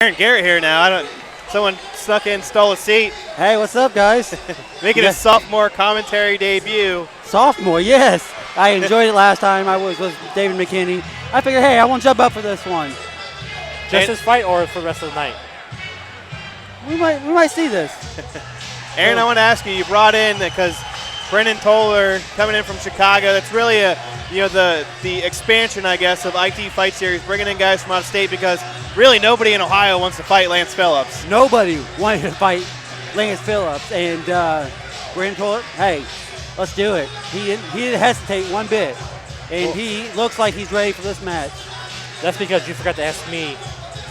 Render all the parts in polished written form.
Aaron Garrett here now. Someone snuck in, stole a seat. Hey, what's up, guys? Making his sophomore commentary debut. Sophomore, yes. I enjoyed it last time. I was with David McKinney. I figured, hey, I want to jump up for this one. Just this fight or for the rest of the night? We might see this. Aaron, I want to ask you. You brought in because Brenden Toler coming in from Chicago. That's really the expansion, I guess, of IT Fight Series, bringing in guys from out of state because really nobody in Ohio wants to fight Lance Phillips. Nobody wanted to fight Lance Phillips, and Brenden Toler, hey, let's do it. He didn't hesitate one bit, and he looks like he's ready for this match. That's because you forgot to ask me,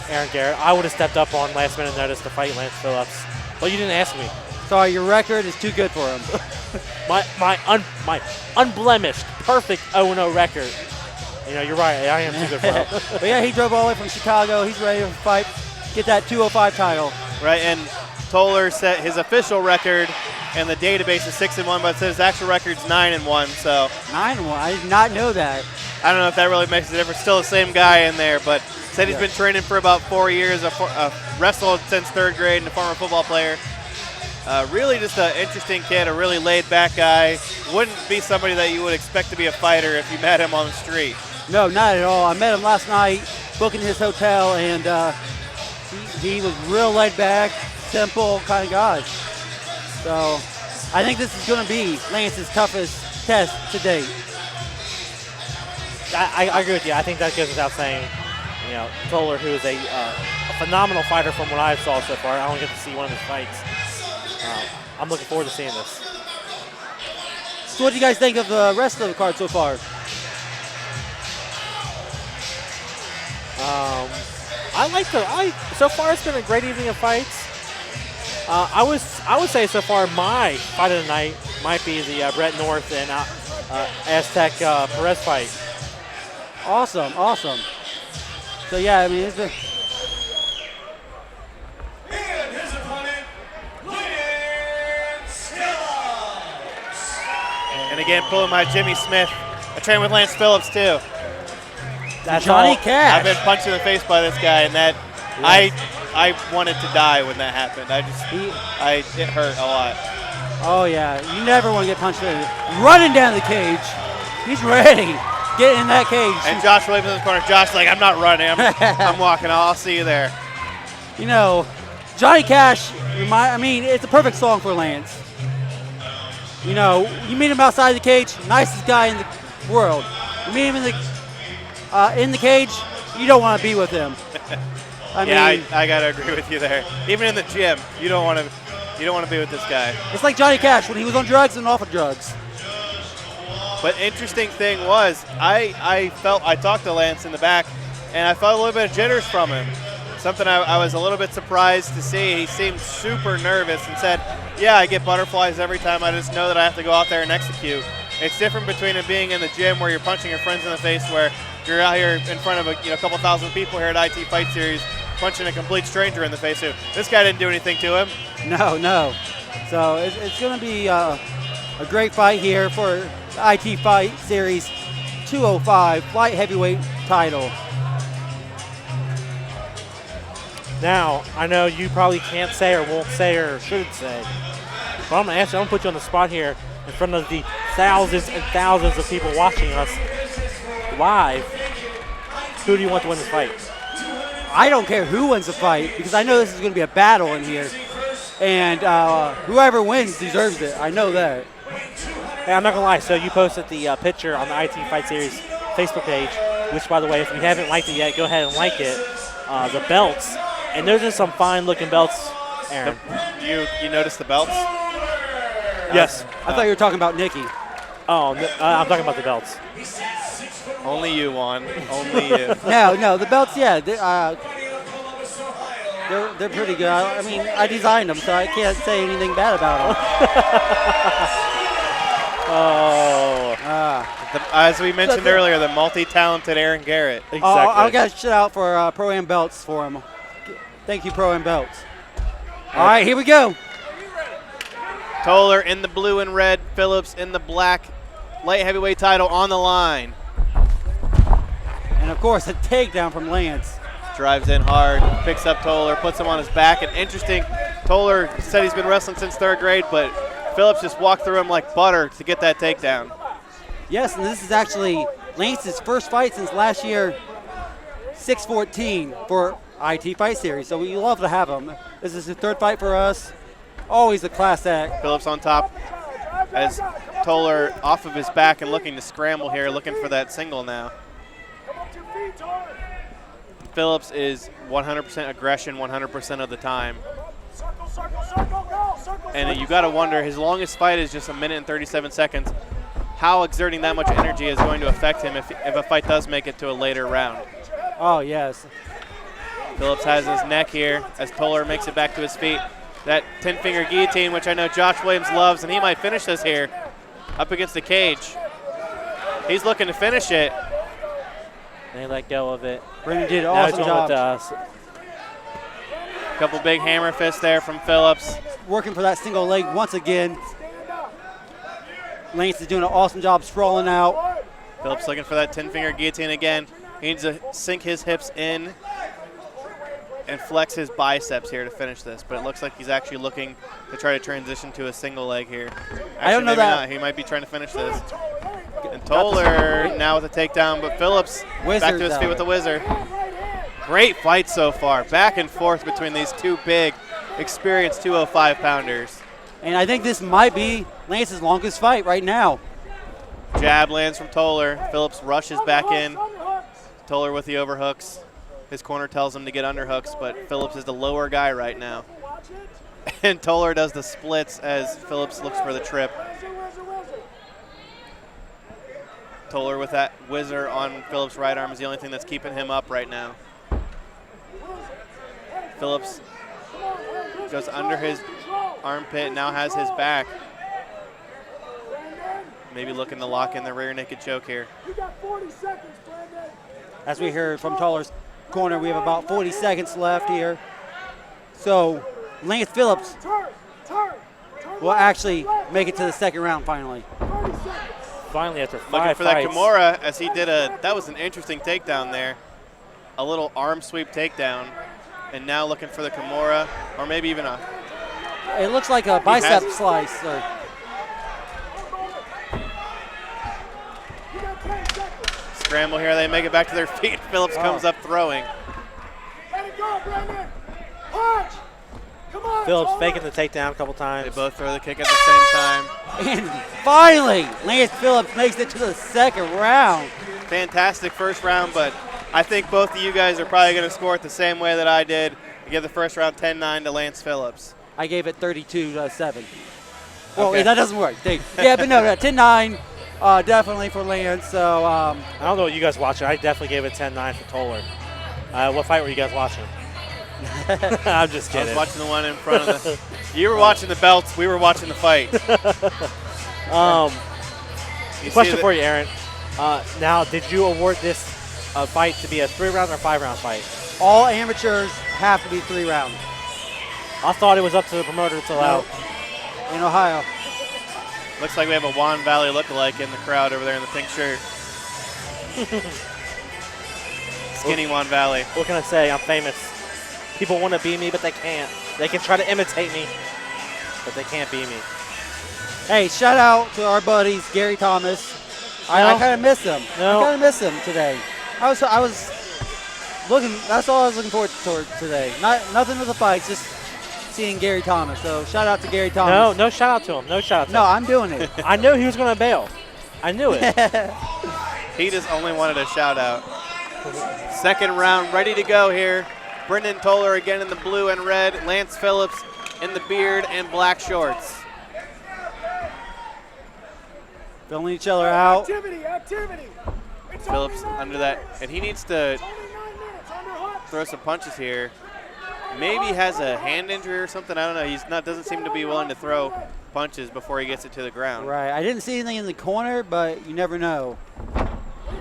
Aaron Garrett. I would have stepped up on last minute notice to fight Lance Phillips, but you didn't ask me. Sorry, your record is too good for him. my unblemished, perfect 0-0 record. You're right. I am too good for him. But yeah, he drove all the way from Chicago. He's ready to fight, get that 205 title. Right, and Toler set his official record, and the database is 6-1, but it says his actual record's 9-1. So 9-1. I did not know that. I don't know if that really makes a difference. Still the same guy in there, but said he's been training for about 4 years. Wrestled since 3rd grade, and a former football player. Really just an interesting kid, a really laid-back guy. Wouldn't be somebody that you would expect to be a fighter if you met him on the street. No, not at all. I met him last night, booking his hotel, and he was real laid-back, simple kind of guy. So I think this is going to be Lance's toughest test to date. I agree with you. I think that goes without saying. Toler, who is a phenomenal fighter from what I've saw so far. I don't get to see one of his fights. I'm looking forward to seeing this. So what do you guys think of the rest of the card so far? So far it's been a great evening of fights. I would say so far my fight of the night might be the Brett North and Aztec Perez fight. Awesome. So yeah, I mean it's been. And again, pulling my Jimmy Smith. I trained with Lance Phillips too. That's Johnny Cash. I've been punched in the face by this guy, and that I wanted to die when that happened. It hurt a lot. Oh yeah, you never want to get punched in. Running down the cage. He's ready. Get in that cage. And Josh Williams in the corner. Josh like, I'm not running. I'm walking. I'll see you there. Johnny Cash. It's a perfect song for Lance. You meet him outside the cage, nicest guy in the world. You meet him in the cage, you don't want to be with him. I gotta agree with you there. Even in the gym, you don't want to be with this guy. It's like Johnny Cash when he was on drugs and off of drugs. But interesting thing was, I talked to Lance in the back, and I felt a little bit of jitters from him. Something I was a little bit surprised to see. He seemed super nervous and said, yeah, I get butterflies every time. I just know that I have to go out there and execute. It's different between it being in the gym where you're punching your friends in the face, where you're out here in front of a couple thousand people here at IT Fight Series punching a complete stranger in the face. This guy didn't do anything to him. No. So it's going to be a great fight here for the IT Fight Series 205 light heavyweight title. Now, I know you probably can't say or won't say or shouldn't say, but I'm going to put you on the spot here in front of the thousands and thousands of people watching us live. Who do you want to win this fight? I don't care who wins the fight because I know this is going to be a battle in here. And whoever wins deserves it. I know that. Hey, I'm not going to lie. So you posted the picture on the IT Fight Series Facebook page, which, by the way, if you haven't liked it yet, go ahead and like it. The belts. And those are some fine-looking belts, Aaron. You noticed the belts? Yes. I thought you were talking about Nikki. Oh, I'm talking about the belts. Only you won. Only you. No, the belts, yeah. They're pretty good. I designed them, so I can't say anything bad about them. As we mentioned earlier, the multi-talented Aaron Garrett. Exactly. I'll get a shout out for Pro-Am Belts for him. Thank you, Pro-Am Belts. All right, here we go. Toler in the blue and red, Phillips in the black. Light heavyweight title on the line. And, of course, a takedown from Lance. Drives in hard, picks up Toler, puts him on his back. And interesting, Toler said he's been wrestling since 3rd grade, but Phillips just walked through him like butter to get that takedown. Yes, and this is actually Lance's first fight since last year, 6-14 for IT Fight Series. So we love to have him. This is his 3rd fight for us. Always a class act. Phillips on top as Toler off of his back and looking to scramble here, looking for that single now. Phillips is 100% aggression 100% of the time. And you got to wonder, his longest fight is just 1 minute and 37 seconds. How exerting that much energy is going to affect him if a fight does make it to a later round. Oh, yes. Phillips has his neck here as Toler makes it back to his feet. That 10-finger guillotine, which I know Josh Williams loves, and he might finish this here up against the cage. He's looking to finish it. And he let go of it. Brenden did an Now he's awesome going job. with us. Couple big hammer fists there from Phillips. Working for that single leg once again. Lance is doing an awesome job sprawling out. Phillips looking for that 10-finger guillotine again. He needs to sink his hips in and flex his biceps here to finish this, but it looks like he's actually looking to try to transition to a single leg here. Actually, I don't know maybe that. Not. He might be trying to finish this. And Toler now with a takedown, but Phillips back to his feet with the whizzer. Great fight so far. Back and forth between these two big, experienced 205-pounders. And I think this might be Lance's longest fight right now. Jab lands from Toler. Phillips rushes back in. Toler with the overhooks. His corner tells him to get underhooks, but Phillips is the lower guy right now. And Toler does the splits as Phillips looks for the trip. Toler with that whizzer on Phillips' right arm is the only thing that's keeping him up right now. Phillips goes under his armpit, now has his back. Maybe looking to lock in the rear naked choke here. As we heard from Toler's corner, we have about 40 seconds left here. So Lance Phillips will actually make it to the 2nd round finally. Finally, after 5 Looking for fights. that Kimura as he did that was an interesting takedown there. A little arm sweep takedown. And now looking for the Kimura, or maybe even a... It looks like a bicep slice. Scramble here, they make it back to their feet. Phillips comes up throwing. Phillips faking the takedown a couple times. They both throw the kick at the same time. And finally, Lance Phillips makes it to the 2nd round. Fantastic first round, but I think both of you guys are probably going to score it the same way that I did. You give the first round 10-9 to Lance Phillips. I gave it 32-7. Well, Okay. that doesn't work. Yeah, but no, 10-9 definitely for Lance. So I don't know what you guys watching. I definitely gave it 10-9 for Toler. What fight were you guys watching? I'm just I kidding. was watching the one in front of the... You were watching the belts. We were watching the fight. Question for you, Aaron. Now, did you award this fight to be a 3-round or 5-round fight? all amateurs have to be 3 rounds. I thought it was up to the promoter to allow. In Ohio. Looks like we have a Juan Valley lookalike in the crowd over there in the pink shirt. Skinny Juan Valley. What can I say? I'm famous. People want to be me, but they can't. They can try to imitate me, but they can't be me. Hey, shout out to our buddies, Gary Thomas. I kind of miss him. No. I kind of miss him today. I was looking. That's all I was looking forward to today. Nothing with the fights, just seeing Gary Thomas. So shout out to Gary Thomas. No shout out to him. No shout out to No, him. I'm doing it. I knew he was going to bail. I knew it. He just only wanted a shout out. Second round ready to go here. Brenden Toler again in the blue and red. Lance Phillips in the beard and black shorts. Filling each other out. Activity. Phillips under that, and he needs to throw some punches here. Maybe has a hand injury or something. I don't know. Doesn't seem to be willing to throw punches before he gets it to the ground. Right. I didn't see anything in the corner, but you never know.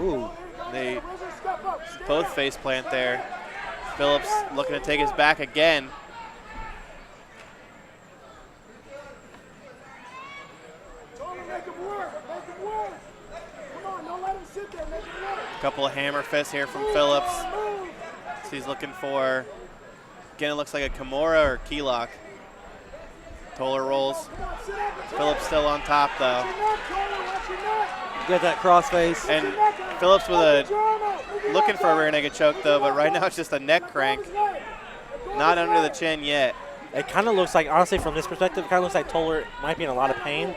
Ooh. They both face plant there. Phillips looking to take his back again. Couple of hammer fists here from Phillips. See He's looking for, again, it looks like a Kimura or key lock. Toler rolls. Phillips still on top, though. Get that crossface. And Phillips looking for a rear naked choke, though, but right now it's just a neck crank. Not under the chin yet. It kind of looks like, honestly, from this perspective, it kind of looks like Toler might be in a lot of pain.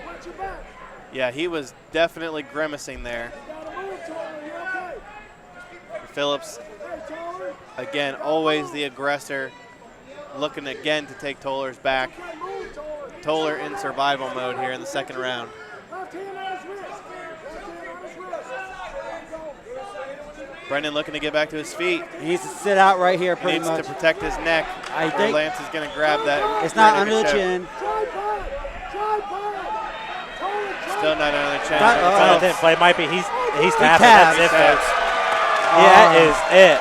Yeah, he was definitely grimacing there. Phillips, again, always the aggressor, looking again to take Toler's back. Toler in survival mode here in the second round. Brenden looking to get back to his feet. He needs to sit out right here pretty Needs much. to protect his neck. I think Lance is going to grab that. it's not rear under the naked choke. chin. Still not under the chin. But it might be. He's tapping. tapped. That's it, folks. That is it.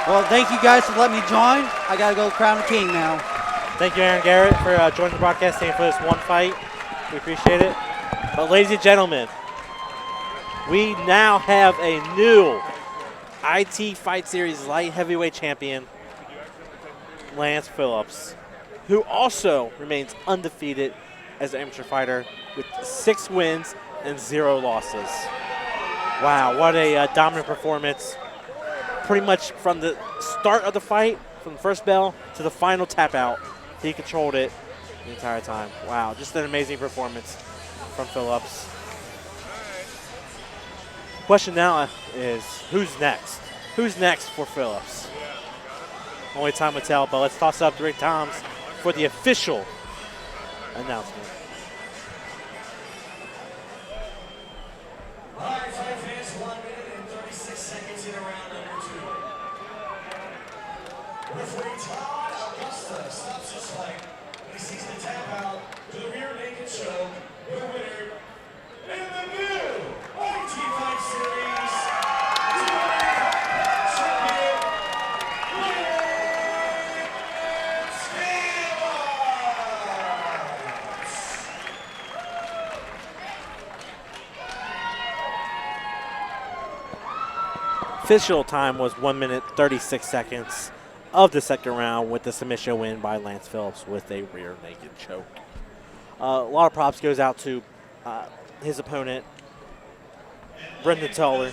Well, thank you guys for letting me join. I got to go crown the king now. Thank you, Aaron Garrett, for joining the broadcast team for this one fight. We appreciate it. But ladies and gentlemen, we now have a new IT Fight Series light heavyweight champion, Lance Phillips, who also remains undefeated as an amateur fighter with 6 wins and 0 losses. Wow, what a dominant performance. Pretty much from the start of the fight, from the first bell to the final tap out, he controlled it the entire time. Wow, just an amazing performance from Phillips. Question now is, who's next? Who's next for Phillips? Only time will tell, but let's toss it up to Rick Toms for the official announcement. All right, fight fans, 1 minute and 36 seconds in round number 2. Referee Todd Augusta stops this fight when he sees the tap out to the rear naked choke. The winner in the new IT Fight Series champion, Lance Phillips. Official time was 1 minute 36 seconds of the second round with the submission win by Lance Phillips with a rear naked choke. A lot of props goes out to his opponent, Brenden Toler.